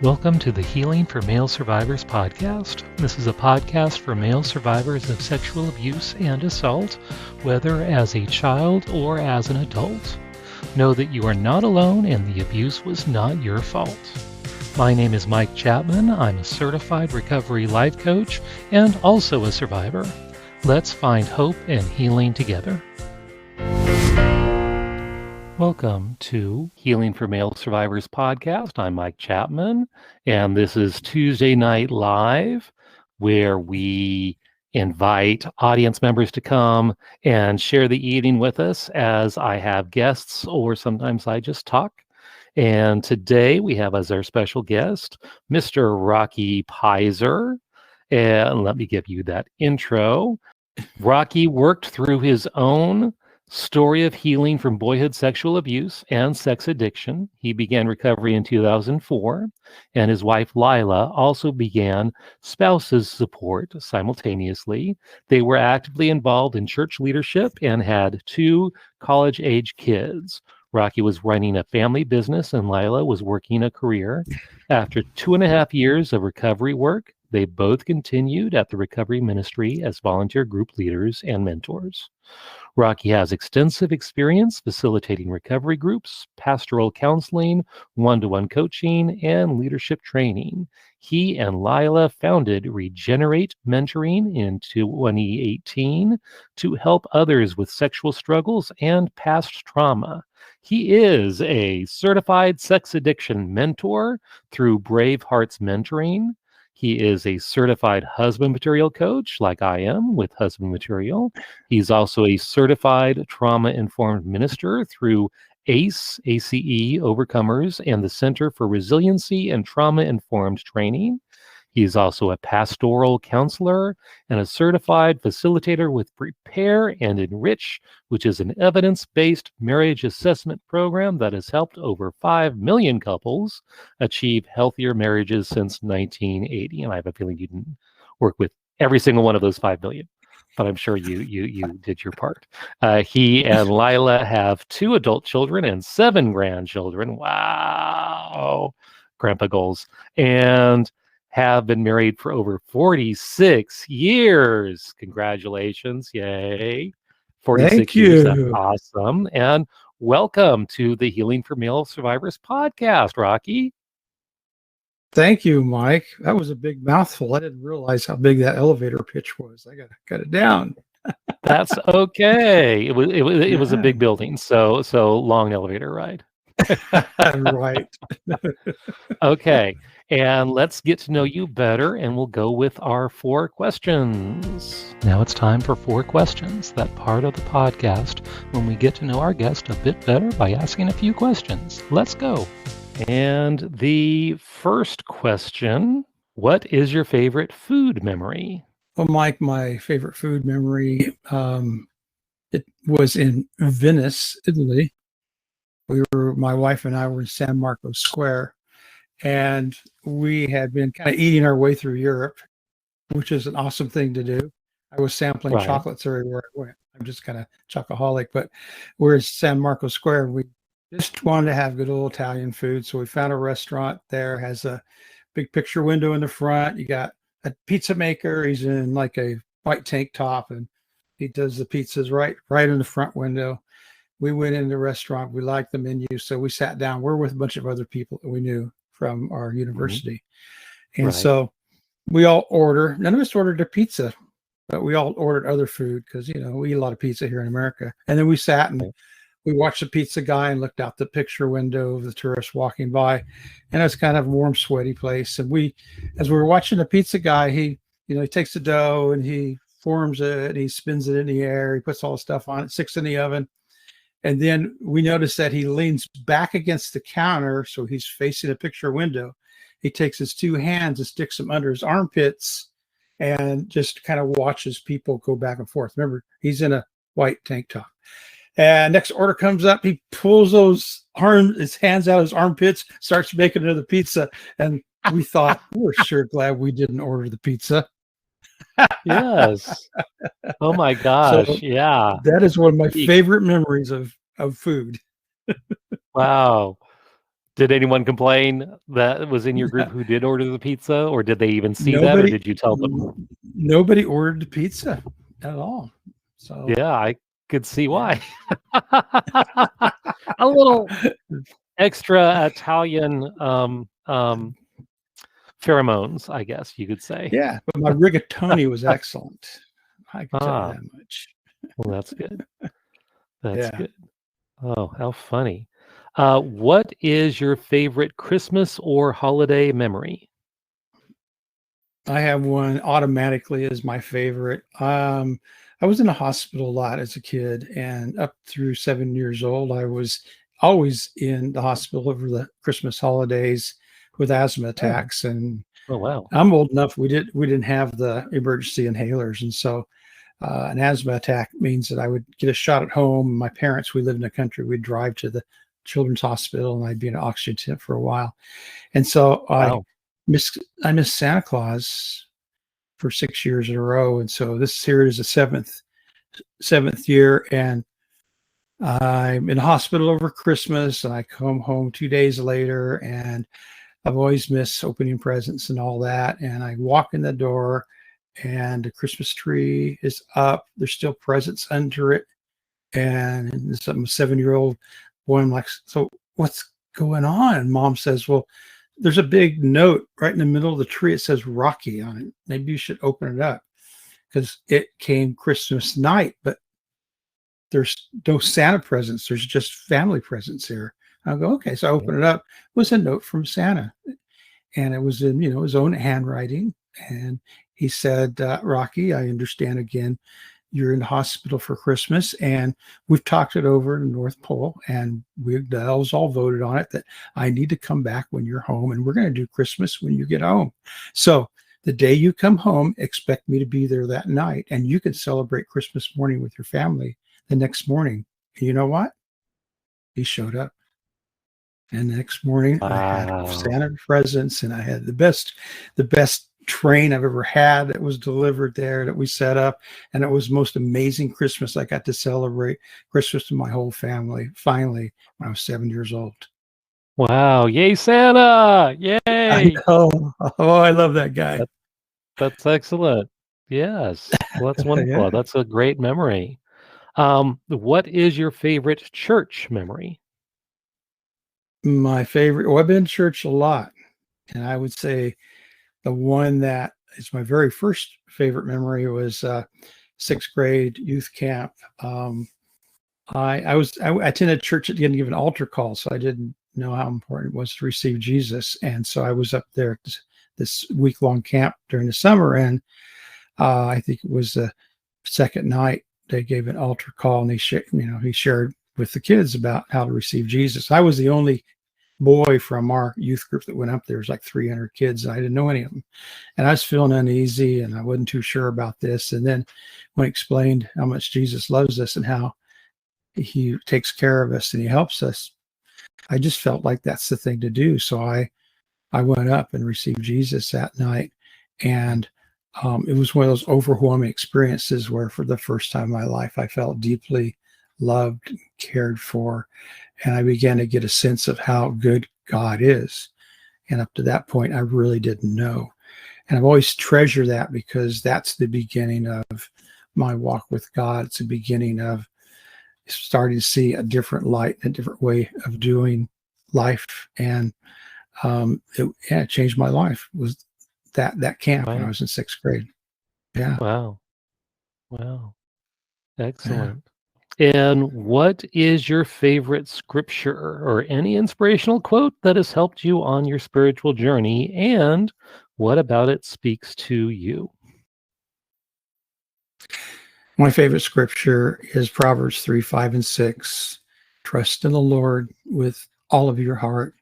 Welcome to the Healing for Male Survivors podcast. This is a podcast for male survivors of sexual abuse and assault, whether as a child or as an adult. Know that you are not alone and the abuse was not your fault. My name is Mike Chapman. I'm a certified recovery life coach and also a survivor. Let's find hope and healing together. Welcome to Healing for Male Survivors podcast. I'm Mike Chapman, and this is Tuesday Night Live, where we invite audience members to come and share the evening with us as I have guests, or sometimes I just talk. And today we have as our special guest, Mr. Rocky Pisor. And let me give you that intro. Rocky worked through his own story of healing from boyhood sexual abuse and sex addiction. He began recovery in 2004, and his wife Lila also began spouses support simultaneously. They were actively involved in church leadership and had 2 college-age kids. Rocky was running a family business and Lila was working a career. After 2.5 years of recovery work, they both continued at the recovery ministry as volunteer group leaders and mentors. Rocky has extensive experience facilitating recovery groups, pastoral counseling, one-to-one coaching, and leadership training. He and Lila founded Regenerate Mentoring in 2018 to help others with sexual struggles and past trauma. He is a certified sex addiction mentor through Bravehearts Mentoring. He is a certified husband material coach, like I am with Husband Material. He's also a certified trauma-informed minister through ACE, ACE Overcomers, and the Center for Resiliency and Trauma-Informed Training. He's also a pastoral counselor and a certified facilitator with Prepare and Enrich, which is an evidence-based marriage assessment program that has helped over 5 million couples achieve healthier marriages since 1980. And I have a feeling you didn't work with every single one of those 5 million, but I'm sure you did your part. He and Lila have 2 adult children and 7 grandchildren. Wow, grandpa goals. And have been married for over 46 years. Congratulations. Yay. 46 Thank years. That's you. awesome. And welcome to the Healing for Male Survivors podcast, Rocky. Thank you, Mike. That was a big mouthful. I didn't realize how big that elevator pitch was. I got to cut it down. That's okay. It was a big building, so long elevator ride. Right. Okay. And let's get to know you better, and we'll go with our 4 questions. Now it's time for 4 questions, that part of the podcast when we get to know our guest a bit better by asking a few questions. Let's go. And the first question, what is your favorite food memory? Well, Mike, my favorite food memory, it was in Venice, Italy. My wife and I were in San Marco Square, and we had been kind of eating our way through Europe, which is an awesome thing to do. I was sampling Right. chocolates everywhere I went. I'm just kind of chocoholic, but we're in San Marco Square. And we just wanted to have good old Italian food. So we found a restaurant there, has a big picture window in the front. You got a pizza maker. He's in like a white tank top and he does the pizzas right in the front window. We went in the restaurant. We liked the menu. So we sat down. We're with a bunch of other people that we knew from our university. And Right. so we all none of us ordered a pizza, but we all ordered other food because, we eat a lot of pizza here in America. And then we sat and we watched the pizza guy and looked out the picture window of the tourists walking by. And it's kind of a warm, sweaty place. And as we were watching the pizza guy, he takes the dough and he forms it, and he spins it in the air. He puts all the stuff on it, sticks in the oven. And then we notice that he leans back against the counter. So he's facing a picture window. He takes his 2 hands and sticks them under his armpits and just kind of watches people go back and forth. Remember, he's in a white tank top. And next order comes up. He pulls his hands out of his armpits, starts making another pizza. And we thought, we're sure glad we didn't order the pizza. Yes. Oh my gosh. So yeah. That is one of my favorite memories of food. Wow. Did anyone complain that was in your group who did order the pizza, or did they even see that, or Nobody, did you tell them? nobody ordered the pizza at all. So Yeah, I could see yeah, why. A little extra Italian pheromones, I guess you could say. yeah. But my rigatoni was excellent. I can tell you Ah, that much. well, that's good. That's Yeah. good. Oh, how funny. What is your favorite Christmas or holiday memory? I have one automatically as my favorite. I was in a hospital a lot as a kid, and up through 7 years old, I was always in the hospital over the Christmas holidays with asthma Oh, attacks. And oh wow. I'm old enough, we didn't have the emergency inhalers, and so an asthma attack means that I would get a shot at home. My parents, we lived in the country, we'd drive to the children's hospital, and I'd be in an oxygen tent for a while. And so Wow. I missed Santa Claus for 6 years in a row. And so this here is the seventh year, and I'm in the hospital over Christmas, and I come home 2 days later, and I've always missed opening presents and all that. And I walk in the door, and the Christmas tree is up. There's still presents under it, and I'm a 7-year-old boy. I'm like, so what's going on? And Mom says, well, there's a big note right in the middle of the tree. It says Rocky on it. Maybe you should open it up, because it came Christmas night, but there's no Santa presents. There's just family presents here. I'll go, okay. So I open it up. It was a note from Santa, and it was in, his own handwriting. And he said, Rocky, I understand again, you're in the hospital for Christmas, and we've talked it over in the North Pole, and we all voted on it that I need to come back when you're home, and we're going to do Christmas when you get home. So the day you come home, expect me to be there that night, and you can celebrate Christmas morning with your family the next morning. And you know what? He showed up. And the next morning I had Wow. Santa presents, and I had the best train I've ever had that was delivered there, that we set up. And it was the most amazing Christmas. I got to celebrate Christmas with my whole family finally when I was 7 years old. Wow. Yay, Santa. I Yay. know. Oh, I love that guy. That, that's excellent. Yes. Well, that's wonderful. Yeah. That's a great memory. What is your favorite church memory? My favorite, well, I've been to church a lot. And I would say the one that is my very first favorite memory was sixth grade youth camp. I attended church that didn't give an altar call, so I didn't know how important it was to receive Jesus. And so I was up there this week-long camp during the summer, and I think it was the second night they gave an altar call, and he shared with the kids about how to receive Jesus. I was the only boy from our youth group that went up there. It was like 300 kids, and I didn't know any of them, and I was feeling uneasy, and I wasn't too sure about this. And then when he explained how much Jesus loves us and how he takes care of us and he helps us, I just felt like that's the thing to do. So I went up and received Jesus that night. And it was one of those overwhelming experiences where for the first time in my life, I felt deeply loved, cared for, and I began to get a sense of how good God is. And up to that point, I really didn't know. And I've always treasured that, because that's the beginning of my walk with God. It's the beginning of starting to see a different light, a different way of doing life. And it changed my life. It was that camp when I Right. was in sixth grade. Yeah. Wow. Wow. Yeah. Excellent. And what is your favorite scripture or any inspirational quote that has helped you on your spiritual journey? And what about it speaks to you? My favorite scripture is Proverbs 3, 5, and 6. Trust in the Lord with all of your heart.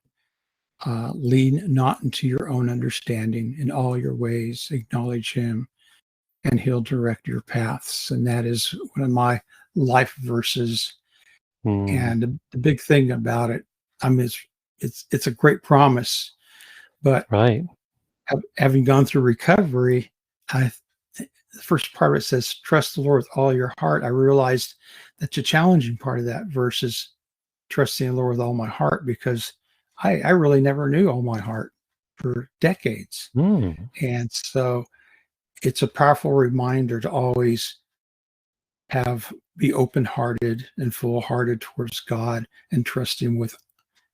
Lean not into your own understanding. In all your ways, acknowledge him, and he'll direct your paths. And that is one of my life verses. Hmm. And the big thing about it, I mean, it's a great promise, but Right. having gone through recovery, the first part of it says, trust the Lord with all your heart. I realized that the challenging part of that verse is trusting the Lord with all my heart, because I really never knew all my heart for decades. Mm, And so it's a powerful reminder to always be open-hearted and full-hearted towards God and trust him with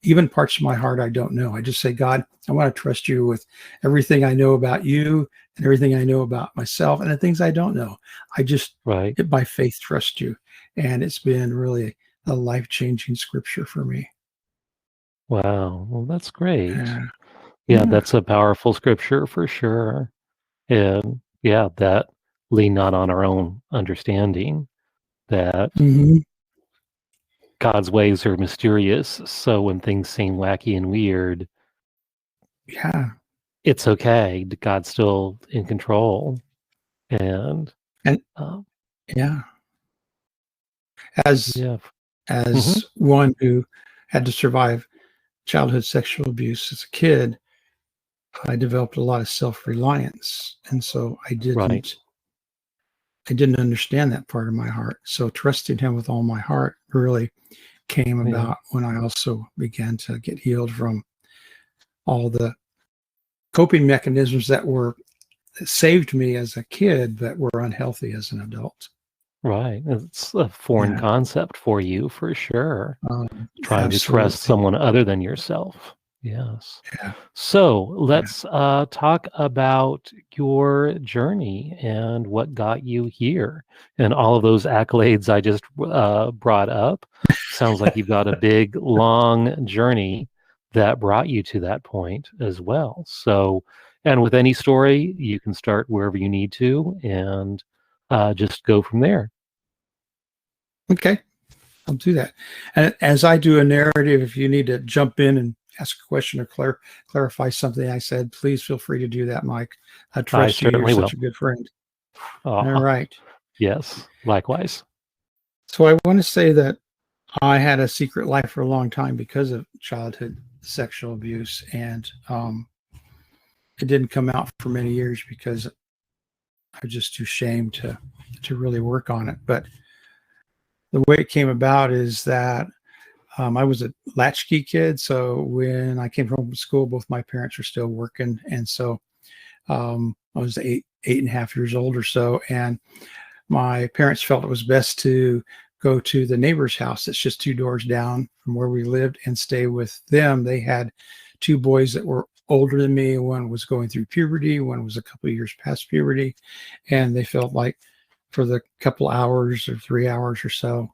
even parts of my heart I don't know. I just say, God, I want to trust you with everything I know about you and everything I know about myself and the things I don't know. I just, right. by faith, trust you. And it's been really a life-changing scripture for me. Wow. Well, that's great. Uh, Yeah, yeah. that's a powerful scripture for sure. And yeah, that lean not on our own understanding, that Hmm. God's ways are mysterious. So when things seem wacky and weird, Yeah. it's okay. God's still in control. And And um, yeah, as yeah. Hmm. as one who had to survive childhood sexual abuse as a kid, I developed a lot of self-reliance. And so Right. I didn't understand that part of my heart. So trusting him with all my heart really came Yeah. about when I also began to get healed from all the coping mechanisms that saved me as a kid, but were unhealthy as an adult. Right. It's a foreign Yeah, concept for you for sure. Trying to trust absolutely. someone other than yourself. Yes. Yeah, So yeah. let's talk about your journey and what got you here and all of those accolades I just brought up. Sounds like you've got a big, long journey that brought you to that point as well. So, and with any story, you can start wherever you need to and just go from there. Okay, I'll do that. And as I do a narrative, if you need to jump in and ask a question or clarify something I said, please feel free to do that, Mike. I I trust you. You're certainly such will. a good friend. All Oh, right. yes, likewise. So I want to say that I had a secret life for a long time because of childhood sexual abuse, and it didn't come out for many years because I was just too ashamed to really work on it. But the way it came about is that I was a latchkey kid, so when I came home from school, both my parents were still working, and so I was 8.5 years old or so, and my parents felt it was best to go to the neighbor's house that's just two doors down from where we lived and stay with them. They had two boys that were older than me. One was going through puberty, one was a couple of years past puberty. And they felt like for the couple hours or 3 hours or so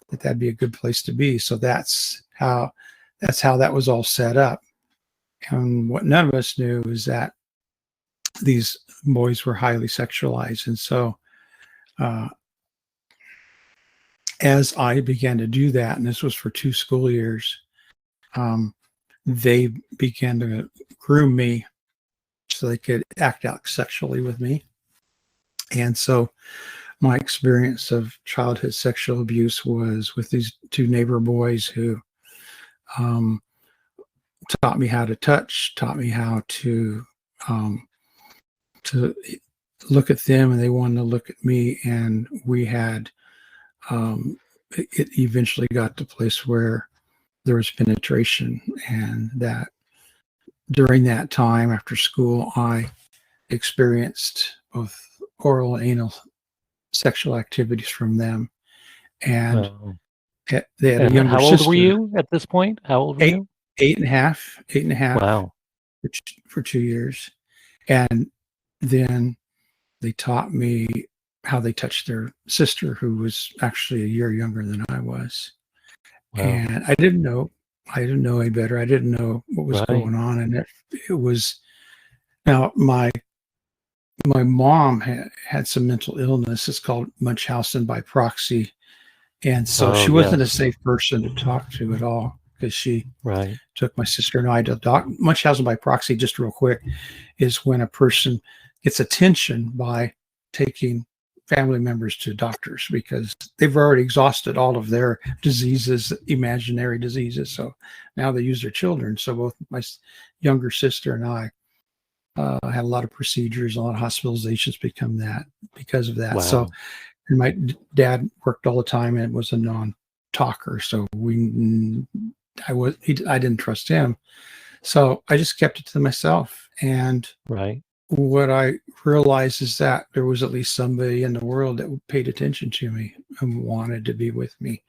that that'd be a good place to be. So that's how that was all set up. And what none of us knew is that these boys were highly sexualized. And so uh, as I began to do that, and this was for 2 school years, um, they began to groom me so they could act out sexually with me. And so my experience of childhood sexual abuse was with these two neighbor boys who um, taught me how to touch, taught me how um, to look at them, and they wanted to look at me. And we had it eventually got to a place where there was penetration, and that during that time after school, I experienced both oral and anal sexual activities from them. And Um, they had a and younger how old were sister, you at this point? How old were eight, you? eight and a half Wow. for 2 years. And then they taught me how they touched their sister, who was actually a year younger than I was. Wow. And I didn't know any better. I didn't know what was Right. going on. And it was now my mom had some mental illness. It's called Munchausen by proxy. And so Oh, she wasn't a yes. safe person to talk to at all because she Right. took my sister and I to Munchausen by proxy, just real quick, is when a person gets attention by taking family members to doctors because they've already exhausted all of their diseases, imaginary diseases. So now they use their children. So both my younger sister and I had a lot of procedures, a lot of hospitalizations because of that. So, Wow. and my dad worked all the time and was a non-talker, so we I didn't trust him. So I just kept it to myself. And Right. what I realized is that there was at least somebody in the world that paid attention to me and wanted to be with me,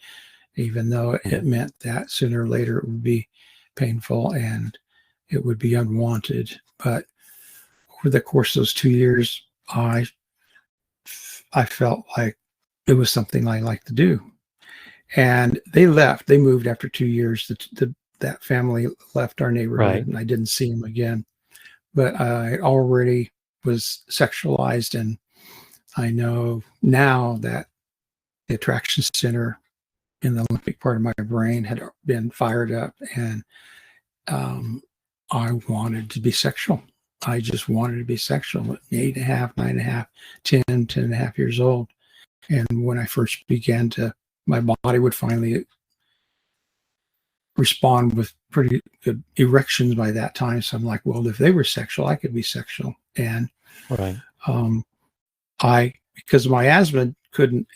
even though it meant that sooner or later it would be painful and it would be unwanted. But over the course of those 2 years, I felt like it was something I liked to do. And they left. They moved after 2 years. That family left our neighborhood, Right. and I didn't see them again. But I already was sexualized, and I know now that the attraction center in the limbic part of my brain had been fired up, and I wanted to be sexual. I just wanted to be sexual at 8.5, 9.5, 10, 10.5 years old. And when I first began my body would finally respond with pretty good erections by that time. So I'm like, well, if they were sexual, I could be sexual. And Right. because my asthma couldn't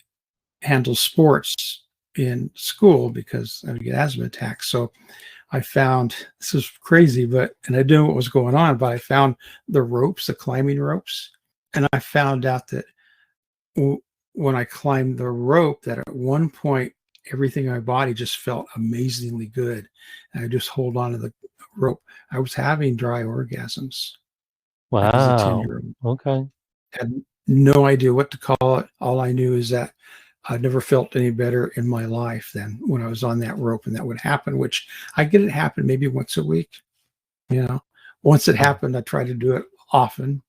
handle sports in school because I would get asthma attacks. So I found, this is crazy, and I didn't know what was going on, but I found the ropes, the climbing ropes. And I found out that when I climbed the rope, that at one point, everything in my body just felt amazingly good. And I just hold on to the rope. I was having dry orgasms as a Wow. 10-year-old. Okay. Had no idea what to call it. All I knew is that I never felt any better in my life than when I was on that rope, and that would happen, which I get it happen maybe once a week. Once it happened, I tried to do it often,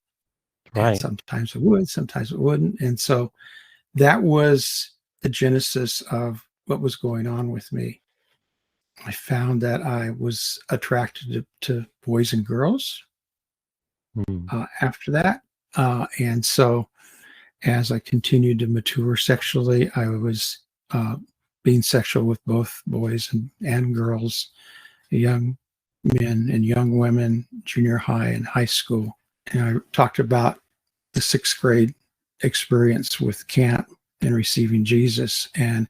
and Right. sometimes it would, sometimes it wouldn't. And so that was the genesis of what was going on with me. I found that I was attracted to boys and girls after that. And so as I continued to mature sexually, I was being sexual with both boys and girls, young men and young women, junior high and high school. And I talked about the 6th grade experience with camp and receiving Jesus. And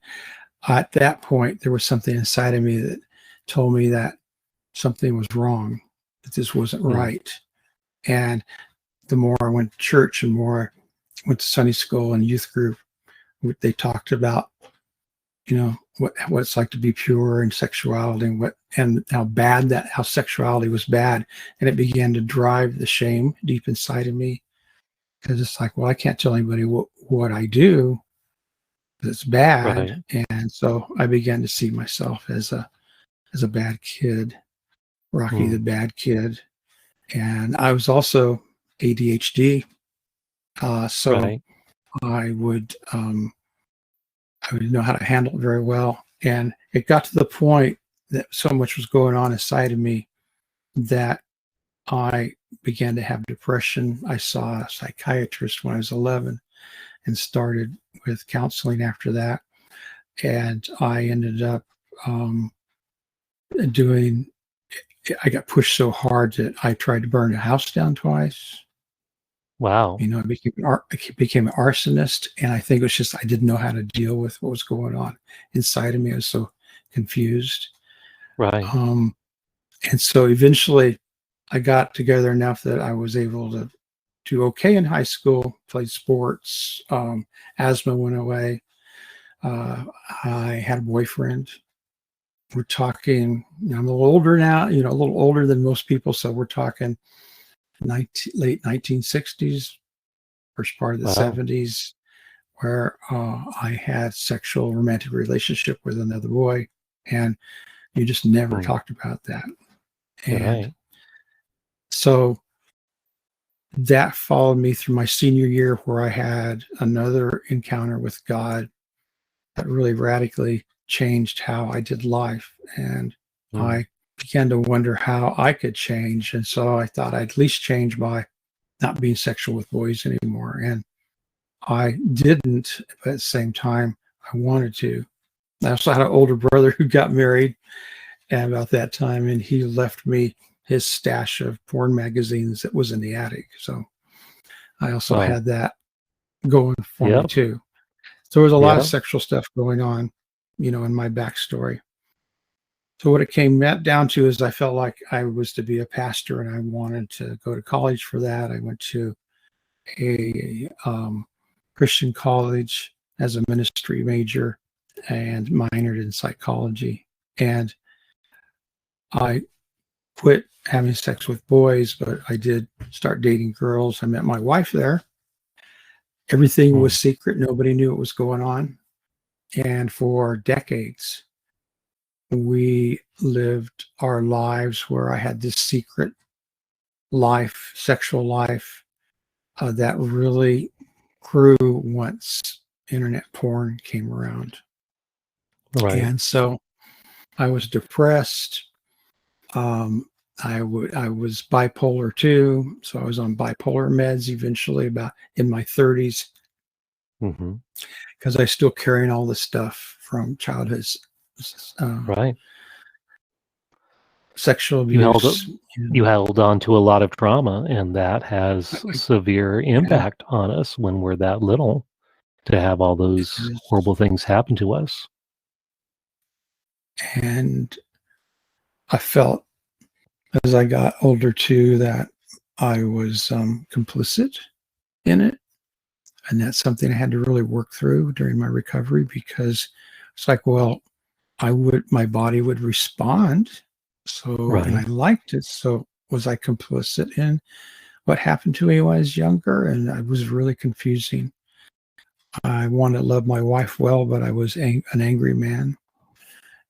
at that point, there was something inside of me that told me that something was wrong, that this wasn't right. And the more I went to church and more I went to Sunday school and youth group, they talked about, what it's like to be pure and sexuality and how sexuality was bad. And it began to drive the shame deep inside of me, because it's like, well, I can't tell anybody what I do. It's bad. Right. And so I began to see myself as a bad kid, Rocky the bad kid. And I was also ADHD. So Right. I would know how to handle it very well. And it got to the point that so much was going on inside of me that I began to have depression. I saw a psychiatrist when I was 11 and started with counseling after that. And I ended up I got pushed so hard that I tried to burn a house down twice. Wow. I became an arsonist, and I think it was just I didn't know how to deal with what was going on inside of me. I was so confused. Right. And so eventually I got together enough that I was able to do okay in high school, played sports, asthma went away. I had a boyfriend. We're talking, I'm a little older now, a little older than most people. So we're talking late 1960s, first part of the Wow. 70s, where I had sexual romantic relationship with another boy, and you just never talked about that. And Right. so that followed me through my senior year, where I had another encounter with God that really radically changed how I did life. And I began to wonder how I could change. And so I thought I'd at least change by not being sexual with boys anymore. And I didn't, but at the same time, I wanted to. I also had an older brother who got married and about that time, and he left me his stash of porn magazines that was in the attic. So I also Wow. had that going for me Yep. too. So there was a lot of Yep. sexual stuff going on, in my backstory. So what it came down to is I felt like I was to be a pastor, and I wanted to go to college for that. I went to a Christian college as a ministry major and minored in psychology. And I quit having sex with boys, but I did start dating girls. I met my wife there. Everything was secret. Nobody knew what was going on. And for decades, we lived our lives where I had this secret life, sexual life, that really grew once internet porn came around. Right. And so I was depressed. I was bipolar too. So I was on bipolar meds eventually about in my 30s because I still carrying all the stuff from childhood, Right. sexual You abuse. held on to a lot of trauma, and that has severe impact on us when we're that little, to have all those horrible things happen to us. And I felt as I got older too that I was complicit in it. And that's something I had to really work through during my recovery, because it's like, well, my body would respond. So, and I liked it. So was I complicit in what happened to me when I was younger? And I was really confusing. I wanted to love my wife well, but I was an angry man.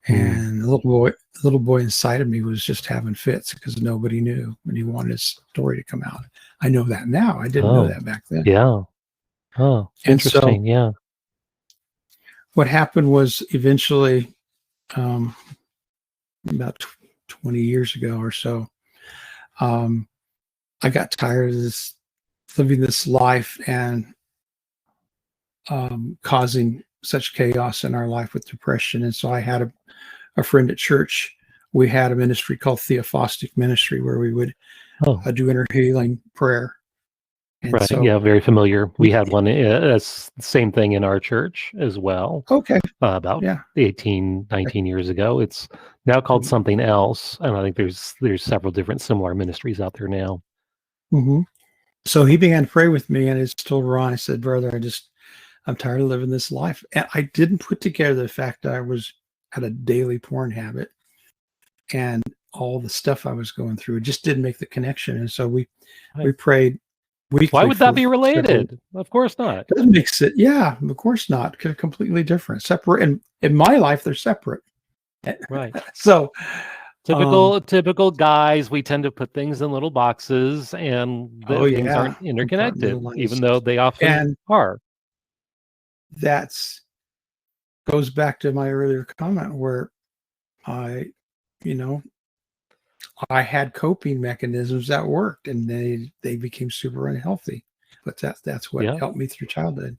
And the little boy inside of me was just having fits because nobody knew, and he wanted his story to come out. I know that now. I didn't know that back then. Yeah. Oh, And interesting. so Yeah. what happened was eventually, about 20 years ago or so, I got tired of living this life and causing such chaos in our life with depression. And so I had a friend at church. We had a ministry called Theophostic Ministry where we would do inner healing prayer. And right. so, yeah. Very familiar. We had one, same thing in our church as well. Okay. About 18, 19 years ago. It's now called something else. And I think there's several different similar ministries out there now. So he began to pray with me, and I told Ron, I said, brother, I'm tired of living this life. And I didn't put together the fact that I had a daily porn habit and all the stuff I was going through. It just didn't make the connection. And so we prayed weekly. Why would that be related? Of course not. That makes it, yeah, of course not. Completely different, separate. And in my life, they're separate. Right. So typical guys, we tend to put things in little boxes, and things aren't interconnected, even though they often are. That's goes back to my earlier comment where I had coping mechanisms that worked, and they became super unhealthy. But that's what helped me through childhood.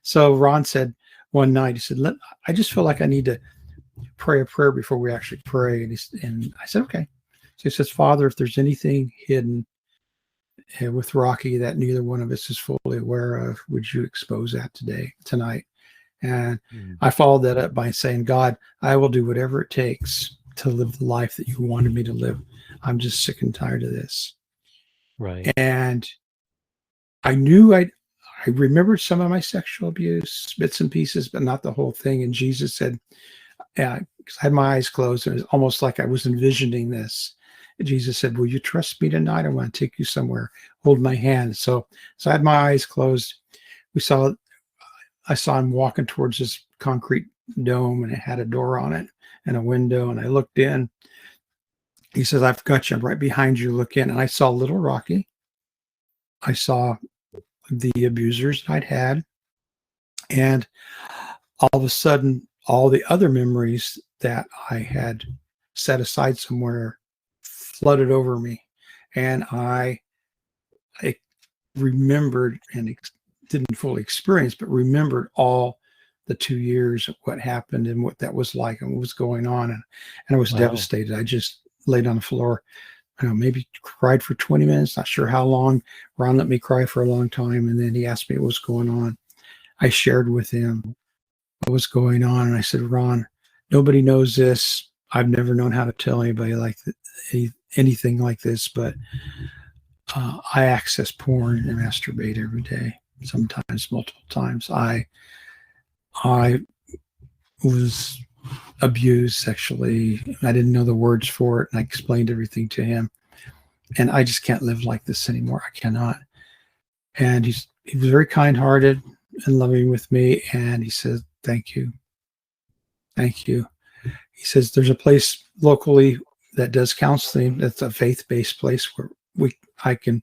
So Ron said one night, he said, I just feel like I need to pray a prayer before we actually pray. And I said, okay. So he says, Father, if there's anything hidden with Rocky that neither one of us is fully aware of, would you expose that tonight? And I followed that up by saying, God, I will do whatever it takes to live the life that you wanted me to live. I'm just sick and tired of this. Right. And I knew I remembered some of my sexual abuse, bits and pieces, but not the whole thing. And Jesus said, because I had my eyes closed, and it was almost like I was envisioning this. And Jesus said, will you trust me tonight? I want to take you somewhere. Hold my hand. So I had my eyes closed. I saw him walking towards this concrete dome, and it had a door on it and a window. And I looked in. He says, I've got you. I'm right behind you. Look in. And I saw little Rocky. I saw the abusers I'd had. And all of a sudden, all the other memories that I had set aside somewhere flooded over me. And I remembered, and didn't fully experience, but remembered all the 2 years of what happened and what that was like and what was going on. And I was devastated. I just laid on the floor, maybe cried for 20 minutes, not sure how long. Ron let me cry for a long time. And then he asked me what was going on. I shared with him what was going on. And I said, Ron, nobody knows this, I've never known how to tell anybody anything like this, but I access porn and masturbate every day, sometimes multiple times. I was abused sexually. I didn't know the words for it, and I explained everything to him. And I just can't live like this anymore. I cannot. And he was very kind-hearted and loving with me. And he said, "Thank you, thank you." He says, "There's a place locally that does counseling. That's a faith-based place where I can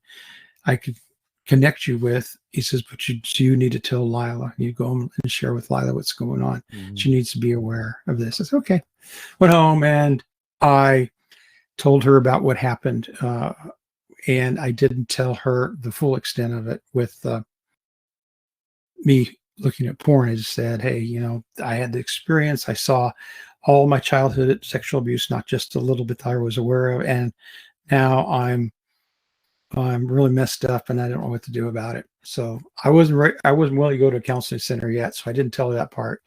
connect you with." He says, "But you need to tell Lila. You go home and share with Lila what's going on. She needs to be aware of this." I said, "Okay." Went home and I told her about what happened. And I didn't tell her the full extent of it with me looking at porn. I just said, "Hey, I had the experience. I saw all my childhood sexual abuse, not just a little bit that I was aware of. And now I'm really messed up and I don't know what to do about it." So I wasn't willing to go to a counseling center yet. So I didn't tell her that part.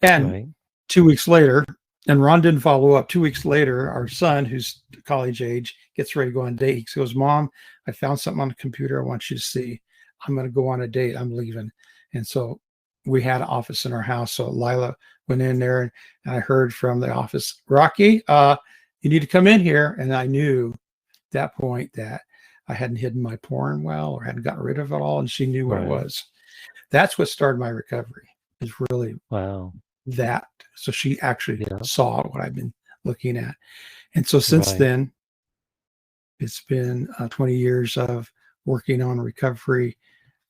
And Right. 2 weeks later, and Ron didn't follow up. 2 weeks later, our son, who's college age, gets ready to go on a date. He goes, "Mom, I found something on the computer I want you to see. I'm going to go on a date. I'm leaving." And so we had an office in our house. So Lila went in there and I heard from the office, "Rocky, you need to come in here." And I knew at that point that I hadn't hidden my porn well or hadn't gotten rid of it all. And she knew what it was. That's what started my recovery, is really Wow. that. So she actually Yeah. saw what I've been looking at. And so since then, it's been 20 years of working on recovery,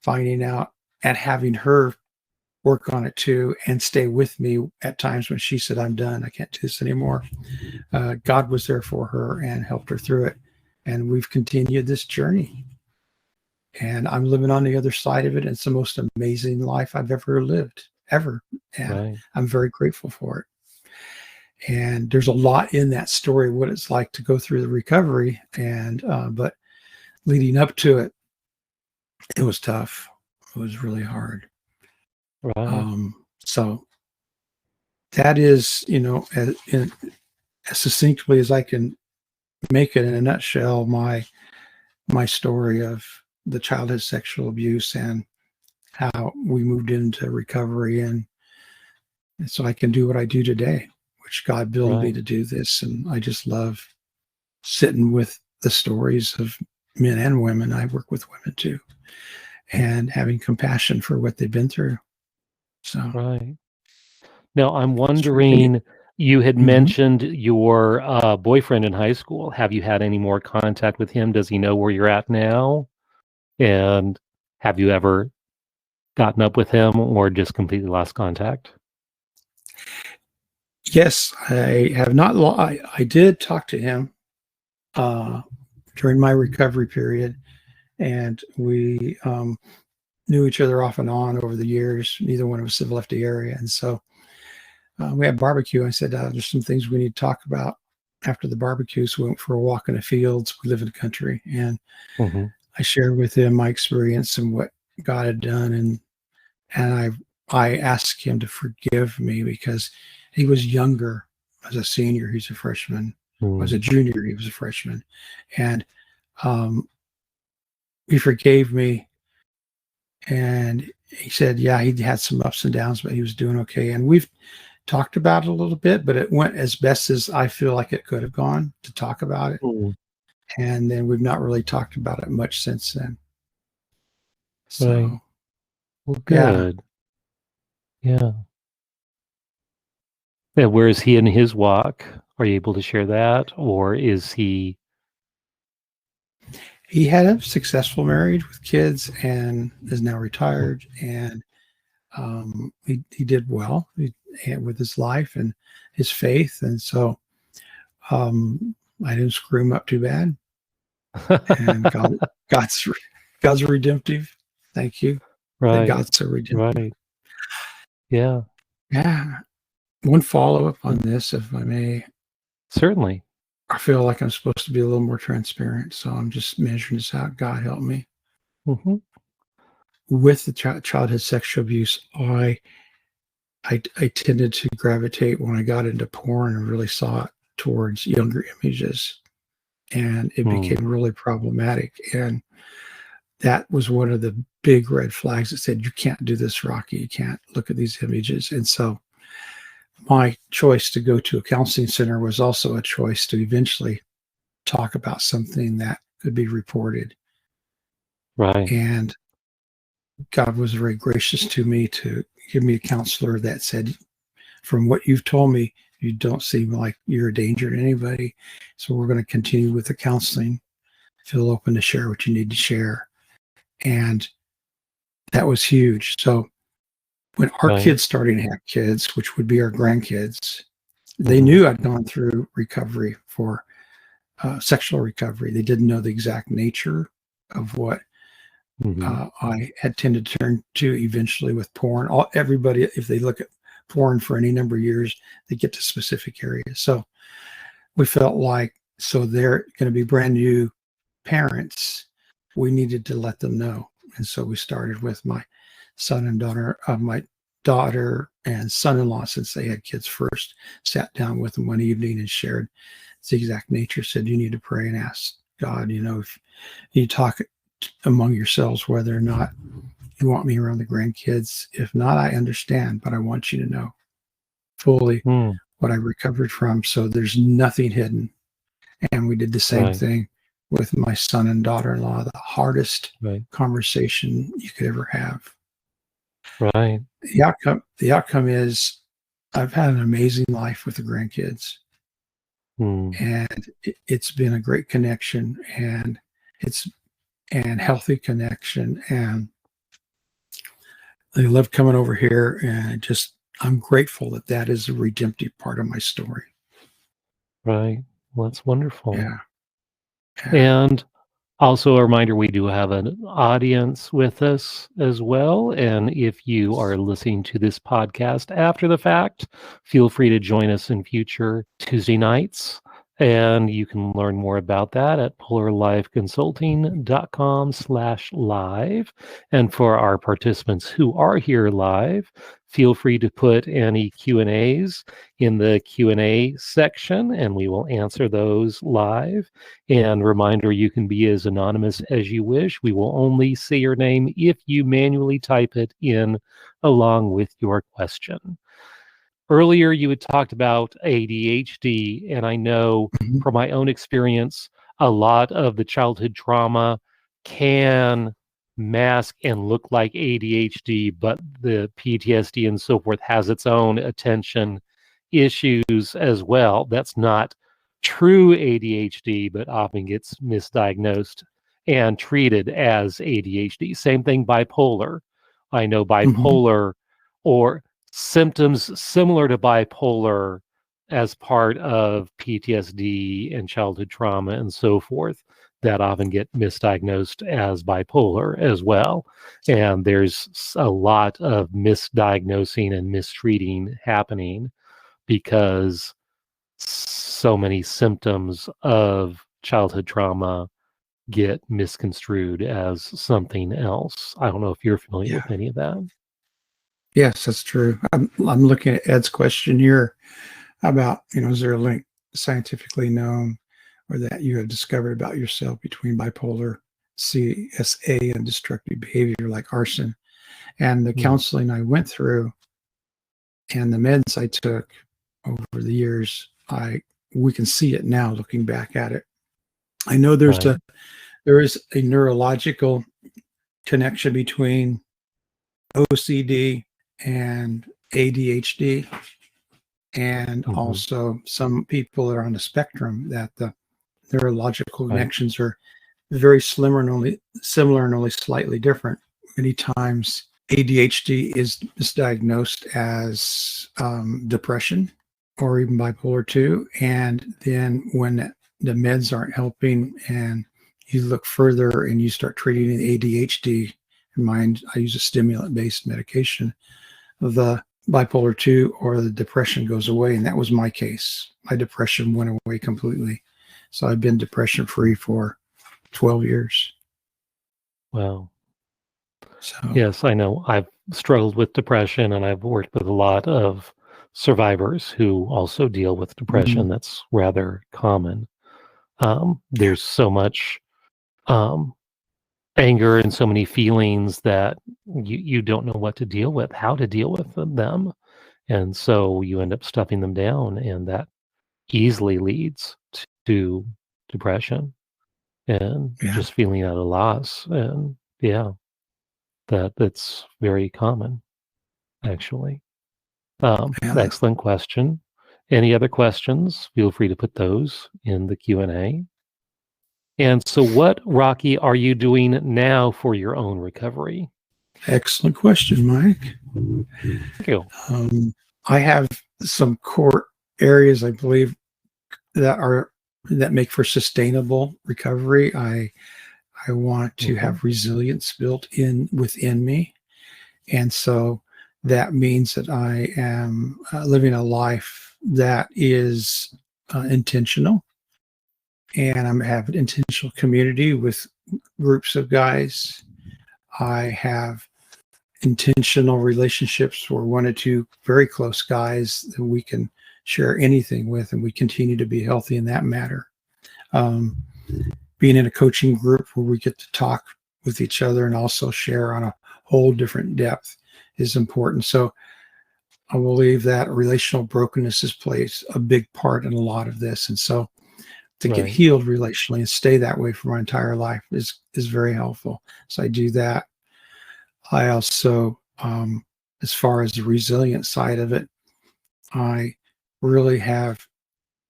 finding out and having her work on it too, and stay with me at times when she said, "I'm done. I can't do this anymore." God was there for her and helped her through it. And we've continued this journey. And I'm living on the other side of it. It's the most amazing life I've ever lived, ever. And I'm very grateful for it. And there's a lot in that story, what it's like to go through the recovery. And but leading up to it, it was tough. It was really hard. So that is, as succinctly as I can make it in a nutshell, my story of the childhood sexual abuse and how we moved into recovery, and so I can do what I do today, which God built me to do this. And I just love sitting with the stories of men and women. I work with women too, and having compassion for what they've been through. So Now I'm wondering, you had mentioned your boyfriend in high school. Have you had any more contact with him? Does he know where you're at now? And have you ever gotten up with him or just completely lost contact? Yes, I have not. I did talk to him during my recovery period, and we knew each other off and on over the years. Neither one of us have left the area, and so we had barbecue. I said, "There's some things we need to talk about after the barbecue." So we went for a walk in the fields. We live in the country, and I shared with him my experience and what God had done, and I asked him to forgive me because he was younger. As a senior, he's a freshman. As a junior, he was a freshman, and he forgave me. And he said, yeah, he had some ups and downs, but he was doing okay. And we've talked about it a little bit, but it went as best as I feel like it could have gone to talk about it. And then we've not really talked about it much since then. So, well, good. Yeah. Where is he in his walk? Are you able to share that? Or is he? He had a successful marriage with kids and is now retired. And he did well with his life and his faith. And so I didn't screw him up too bad. And God's redemptive. Thank you. That God's so redemptive. Yeah. Yeah. One follow-up on this, if I may. Certainly. I feel like I'm supposed to be a little more transparent, so I'm just measuring this out. God help me. With the childhood sexual abuse, I tended to gravitate when I got into porn and really saw it towards younger images, and it became really problematic. And that was one of the big red flags that said, you can't do this, Rocky. You can't look at these images. And so my choice to go to a counseling center was also a choice to eventually talk about something that could be reported. Right. And God was very gracious to me to give me a counselor that said, from what you've told me, you don't seem like you're a danger to anybody. So we're going to continue with the counseling. Feel open to share what you need to share. And that was huge. So when our kids started to have kids, which would be our grandkids, they knew I'd gone through recovery for sexual recovery. They didn't know the exact nature of what I had tended to turn to eventually with porn. Everybody, if they look at porn for any number of years, they get to specific areas. So we felt like, so they're going to be brand new parents, we needed to let them know. And so we started with my son and daughter, my daughter and son-in-law, since they had kids first, sat down with them one evening and shared the exact nature, said, you need to pray and ask God, if you talk among yourselves whether or not you want me around the grandkids. If not, I understand, but I want you to know fully what I recovered from. So there's nothing hidden. And we did the same thing with my son and daughter-in-law, the hardest conversation you could ever have. Right. The outcome is I've had an amazing life with the grandkids. And it's been a great connection, and healthy connection. And they love coming over here, and I'm grateful that is a redemptive part of my story. Right. Well, that's wonderful. Yeah. And also a reminder, we do have an audience with us as well. And if you are listening to this podcast after the fact, feel free to join us in future Tuesday nights. And you can learn more about that at polarlifeconsulting.com/live. And for our participants who are here live, feel free to put any Q&As in the Q&A section, and we will answer those live. And reminder, you can be as anonymous as you wish. We will only say your name if you manually type it in along with your question. Earlier, you had talked about ADHD, and I know from my own experience, a lot of the childhood trauma can mask and look like ADHD, but the PTSD and so forth has its own attention issues as well. That's not true ADHD, but often gets misdiagnosed and treated as ADHD. Same thing, bipolar. I know bipolar or symptoms similar to bipolar as part of PTSD and childhood trauma and so forth that often get misdiagnosed as bipolar as well. And there's a lot of misdiagnosing and mistreating happening because so many symptoms of childhood trauma get misconstrued as something else. I don't know if you're familiar with any of that. Yes, that's true. I'm looking at Ed's question here about, is there a link scientifically known or that you have discovered about yourself between bipolar, CSA, and destructive behavior like arson? And the counseling I went through and the meds I took over the years, we can see it now looking back at it. I know there is a neurological connection between OCD and ADHD, and also some people that are on the spectrum that the neurological connections are very similar and only slightly different. Many times ADHD is misdiagnosed as depression or even bipolar 2, and then when the meds aren't helping and you look further and you start treating the ADHD, in mind I use a stimulant-based medication, the bipolar 2 or the depression goes away. And that was my case. My depression went away completely. So I've been depression free for 12 years. Wow. So yes, I know I've struggled with depression, and I've worked with a lot of survivors who also deal with depression. That's rather common. There's so much anger and so many feelings that you don't know what to deal with, how to deal with them. And so you end up stuffing them down, and that easily leads to depression and just feeling at a loss. And that's very common, actually. Excellent question. Any other questions? Feel free to put those in the Q&A. And so what, Rocky, are you doing now for your own recovery? Excellent question, Mike. Thank you. I have some core areas, I believe, that make for sustainable recovery. I want to have resilience built in within me. And so that means that I am living a life that is intentional. And I have an intentional community with groups of guys. I have intentional relationships where one or two very close guys that we can share anything with, and we continue to be healthy in that matter. Being in a coaching group where we get to talk with each other and also share on a whole different depth is important. So I believe that relational brokenness has played a big part in a lot of this. And so to get healed relationally and stay that way for my entire life is very helpful. So I do that. I also, as far as the resilient side of it, I really have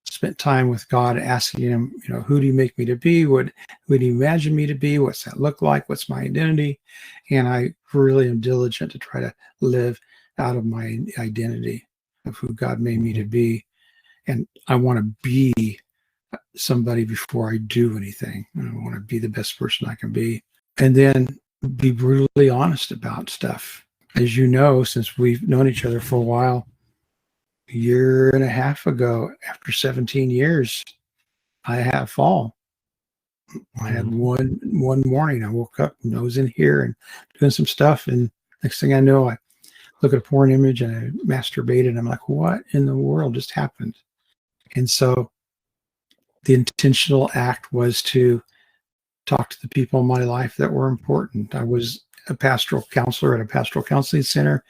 spent time with God, asking him, who do you make me to be? Who do you imagine me to be? What's that look like? What's my identity? And I really am diligent to try to live out of my identity of who God made me to be. And I want to be somebody before I do anything. I want to be the best person I can be. And then be brutally honest about stuff. As you know, since we've known each other for a while, a year and a half ago, after 17 years, I had a fall. I had one morning, I woke up and I was in here and doing some stuff. And next thing I know, I look at a porn image and I masturbated. And I'm like, what in the world just happened? And so the intentional act was to talk to the people in my life that were important. I was a pastoral counselor at a pastoral counseling center,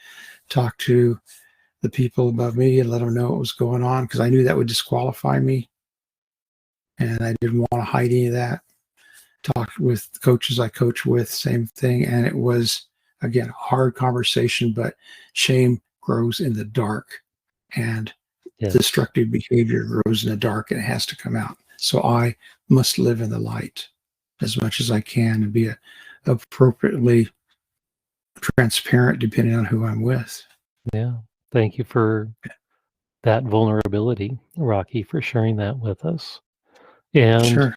talked to the people above me and let them know what was going on, because I knew that would disqualify me. And I didn't want to hide any of that. Talked with the coaches I coach with, same thing. And it was, again, a hard conversation, but shame grows in the dark, and destructive behavior grows in the dark, and it has to come out. So I must live in the light as much as I can and be appropriately transparent depending on who I'm with. Yeah. Thank you for that vulnerability, Rocky, for sharing that with us. And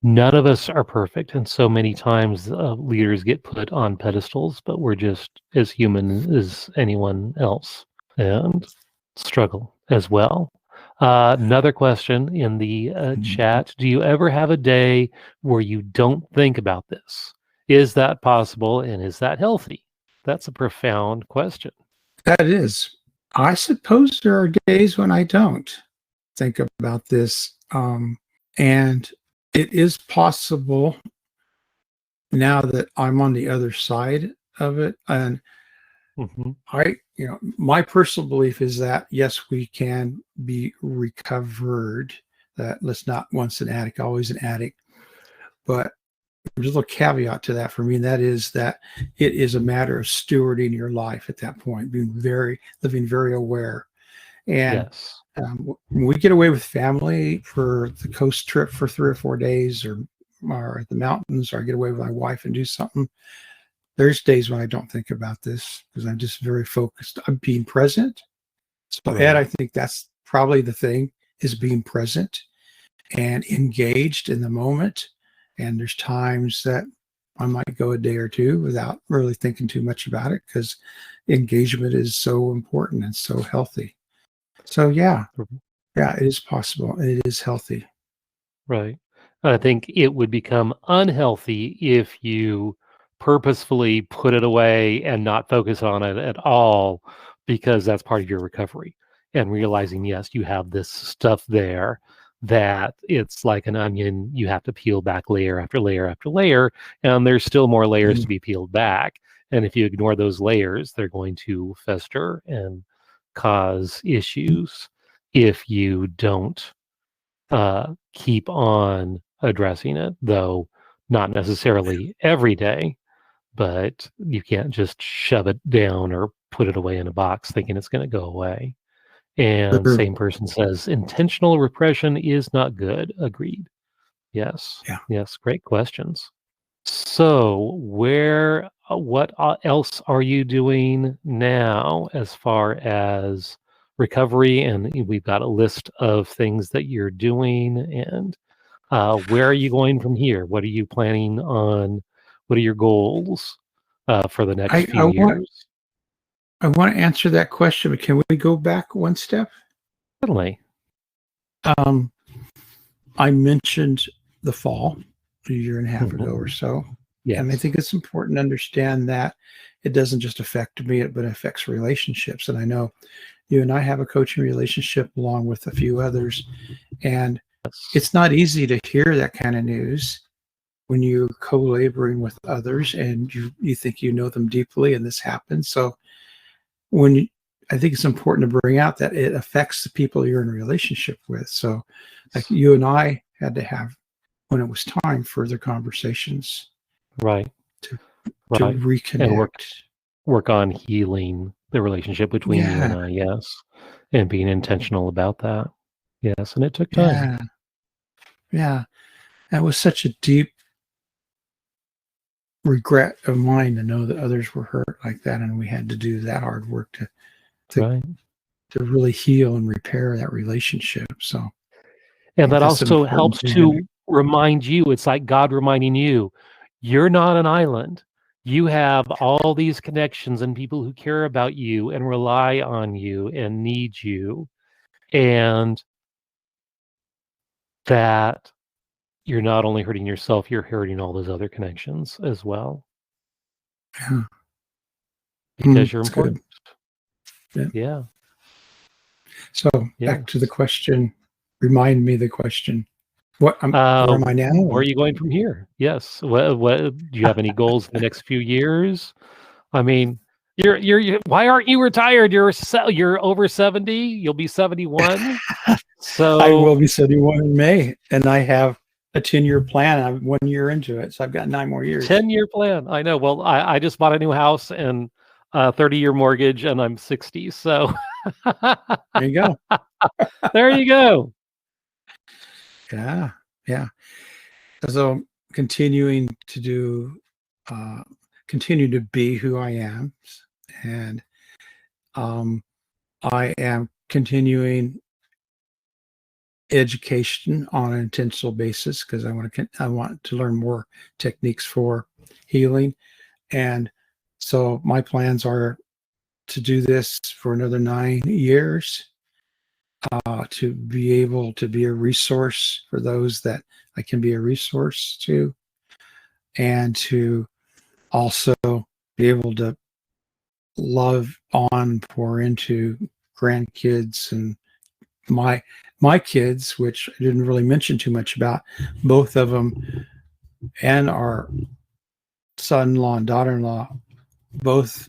none of us are perfect. And so many times leaders get put on pedestals, but we're just as human as anyone else and struggle as well. Another question in the chat. Do you ever have a day where you don't think about this? Is that possible, and is that healthy? That's a profound question. That is. I suppose there are days when I don't think about this. And it is possible now that I'm on the other side of it. And my personal belief is that, yes, we can be recovered. That let's not once an addict, always an addict. But there's a little caveat to that for me, and that is that it is a matter of stewarding your life at that point, living very aware. And when we get away with family for the coast trip for 3 or 4 days, or at the mountains, or I get away with my wife and do something, there's days when I don't think about this because I'm just very focused on being present. So Ed, I think that's probably the thing, is being present and engaged in the moment. And there's times that I might go a day or two without really thinking too much about it, because engagement is so important and so healthy. So yeah, it is possible. And it is healthy. Right. I think it would become unhealthy if you purposefully put it away and not focus on it at all, because that's part of your recovery. and realizing, yes, you have this stuff there that it's like an onion. You have to peel back layer after layer after layer, and there's still more layers to be peeled back. And if you ignore those layers, they're going to fester and cause issues if you don't keep on addressing it, though not necessarily every day, but you can't just shove it down or put it away in a box thinking it's going to go away. And Sure. same person says intentional repression is not good. Agreed. Yes. Yeah. Yes. Great questions. So, what else are you doing now as far as recovery? And we've got a list of things that you're doing. And where are you going from here? What are you planning on? What are your goals for the next few years? I want to answer that question, but can we go back one step? Certainly. I mentioned the fall a year and a half ago or so. Yes. And I think it's important to understand that it doesn't just affect me, but it affects relationships. And I know you and I have a coaching relationship along with a few others. And it's not easy to hear that kind of news when you're co-laboring with others and you think you know them deeply and this happens. So I think it's important to bring out that it affects the people you're in a relationship with. So like you and I had to have, when it was time, further conversations. Right. To right. reconnect. And work on healing the relationship between you and I, yes. And being intentional about that. Yes. And it took time. Yeah. That was such a deep regret of mine to know that others were hurt like that. And we had to do that hard work to really heal and repair that relationship. So, and that also helps to remind you, it's like God reminding you, you're not an island. You have all these connections and people who care about you and rely on you and need you. And that you're not only hurting yourself, you're hurting all those other connections as well. Yeah. Because you're important. Yeah. So back to the question. Remind me the question. Where am I now? Where are you going from here? Yes. What do you have any goals in the next few years? I mean, you're why aren't you retired? You're over 70. You'll be 71. So I will be 71 in May, and I have a 10-year plan. I'm 1 year into it, so I've got 9 more years. 10-year plan. I know. Well, I just bought a new house and a 30-year mortgage, and I'm 60. So there you go. There you go. Yeah. So continuing to continue to be who I am, and I am continuing education on an intentional basis because I want to learn more techniques for healing, and so my plans are to do this for another 9 years. To be able to be a resource for those that I can be a resource to, and to also be able to love on, pour into grandkids and my kids, which I didn't really mention too much about. Both of them and our son-in-law and daughter-in-law both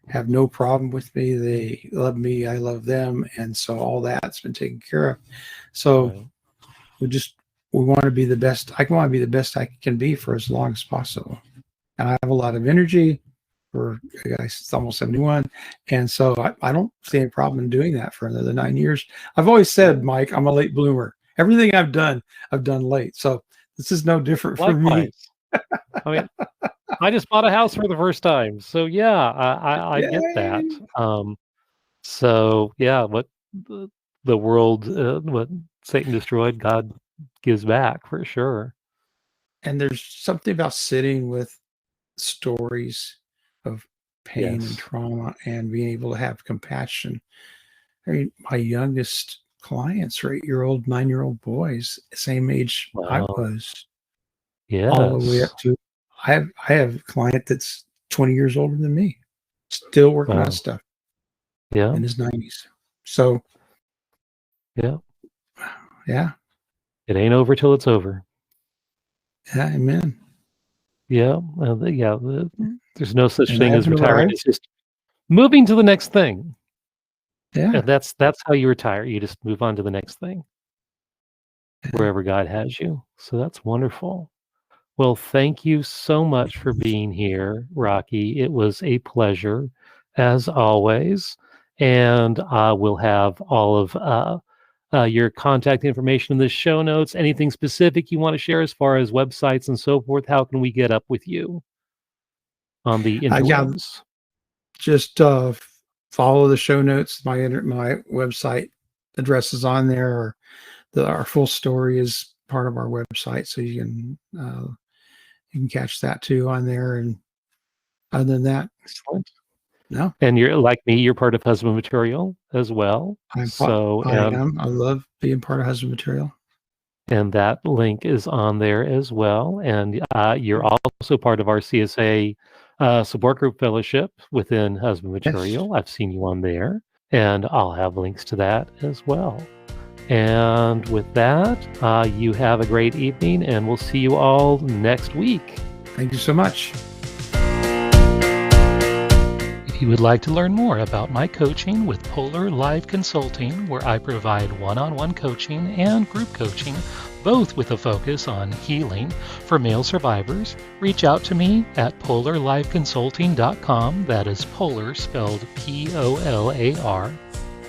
have no problem with me. They love me. I love them. And so all that's been taken care of. So we want to be the best. I want to be the best I can be for as long as possible. And I have a lot of energy for a guy that's almost 71. And so I don't see any problem in doing that for another 9 years. I've always said, Mike, I'm a late bloomer. Everything I've done late. So this is no different for me. I mean, I just bought a house for the first time. So yeah, I get that. So yeah, what the world, what Satan destroyed, God gives back for sure. And there's something about sitting with stories of pain and trauma and being able to have compassion. I mean, my youngest clients are 8-year-old, 9-year-old boys, same age I was. All the way up to I have a client that's 20 years older than me, still working on stuff. In his 90s. So Yeah. Yeah. It ain't over till it's over. Yeah. Amen. Yeah. There's no such And thing I've as retirement. arrived. It's just moving to the next thing. Yeah. And that's how you retire. You just move on to the next thing, Yeah. wherever God has you. So that's wonderful. Well, thank you so much for being here, Rocky. It was a pleasure, as always. And we'll have all of your contact information in the show notes. Anything specific you want to share as far as websites and so forth? How can we get up with you on the Yeah. interwebs? Just follow the show notes. My website address is on there. Or our full story is part of our website, so you can catch that too on there. And other than that, Excellent. no. And you're like me, you're part of Husband Material as well. I am. I love being part of Husband Material. And that link is on there as well. And you're also part of our CSA support group fellowship within Husband Material. Yes. I've seen you on there, and I'll have links to that as well. And with that, you have a great evening, and we'll see you all next week. Thank you so much. If you would like to learn more about my coaching with Polar Live Consulting, where I provide one-on-one coaching and group coaching, both with a focus on healing for male survivors, reach out to me at polarliveconsulting.com. That is Polar spelled Polar.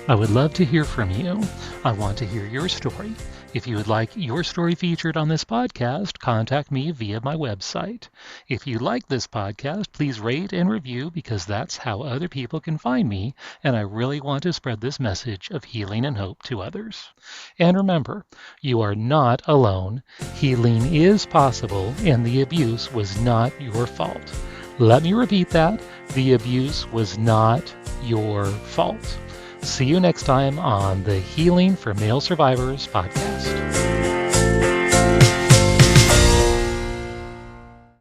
I would love to hear from you. I want to hear your story. If you would like your story featured on this podcast, contact me via my website. If you like this podcast, please rate and review, because that's how other people can find me, and I really want to spread this message of healing and hope to others. And remember, you are not alone. Healing is possible, and the abuse was not your fault. Let me repeat that. The abuse was not your fault. See you next time on the Healing for Male Survivors podcast.